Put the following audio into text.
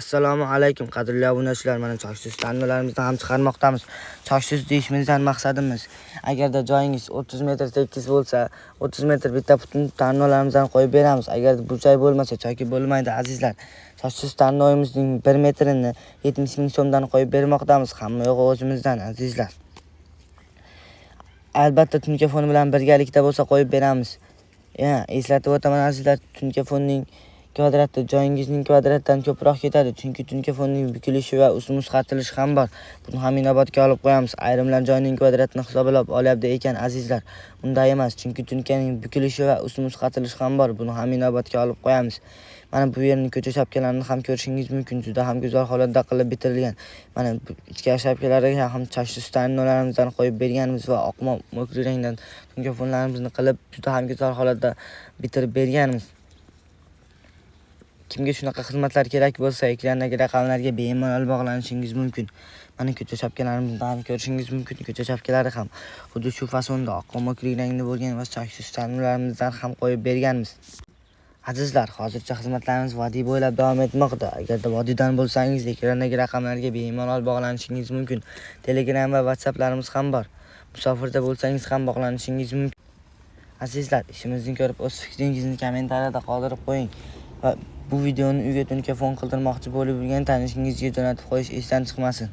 Assalomu alaykum qadrli obunachilar. Mana choysiz tangalarimizni ham chiqarmoqdamiz. Choysiz deyishimizdan maqsadimiz, agarda joyingiz 30 metr tekis bo'lsa, 30 metr bitta butun tangalarimizni qo'yib beramiz. Agar bu joy bo'lmasa, choyki bo'lmaydi azizlar. Choysiz tangaimizning 1 metrini 70 ming so'mdan qo'yib bermoqdamiz. Hamma yo'g'i o'zimizdan azizlar. Albatta tunka fon bilan birgalikda bo'lsa qo'yib beramiz. Eslatib o'taman azizlar, tunka fonning kvadrati joyingizning kvadratdan ko'proq ketadi, chunki tunka fonning bukilishi va muzqatilishi ham bor. Buni ham inobatga olib qo'yamiz. Ayrimlar joyning kvadratini hisoblab olyapti ekan azizlar. Unday emas, chunki tunkaning bukilishi va muzqatilishi ham bor. Buni ham inobatga olib qo'yamiz. Mana bu yerning ko'cha shapkalarini ham ko'rishingiz mumkin. Juda ham go'zal holatda qilib bitirilgan. Mana bu ichki shapkalariga ham choysiz tangalarimizni qo'yib berganmiz va oq mo'k rangdan tunka fonlarimizni qilib juda ham go'zal holatda bitirib berganmiz. Kimga shunaqa xizmatlar kerak bo'lsa, ekrandagi raqamlarga bemalol bog'lanishingiz mumkin. Mana ko'cha shapkalarimizni ham ko'rishingiz mumkin. Ko'cha shapkalari ham xuddi shu fasonda oq mo'k rangda bo'lgan va choysiz tangalarimizni ham qo'yib berganmiz. Azizlar, hozircha xizmatlarimiz vodiy bo'ylab davom etmoqda. Agarda vodiydan bo'lsangiz, ekrandagi raqamlarga bemalol bog'lanishingiz mumkin. Telegram va WhatsApplarimiz ham bor. Musofirda bo'lsangiz ham bog'lanishingiz mumkin. Azizlar, ishimizni ko'rib o'z fikringizni kommentariyada qoldirib qo'ying va bu videoni uyga tunka fon qildirmoqchi bo'lib yurgan tanishingizga jo'natib qo'yish esdan chiqmasin.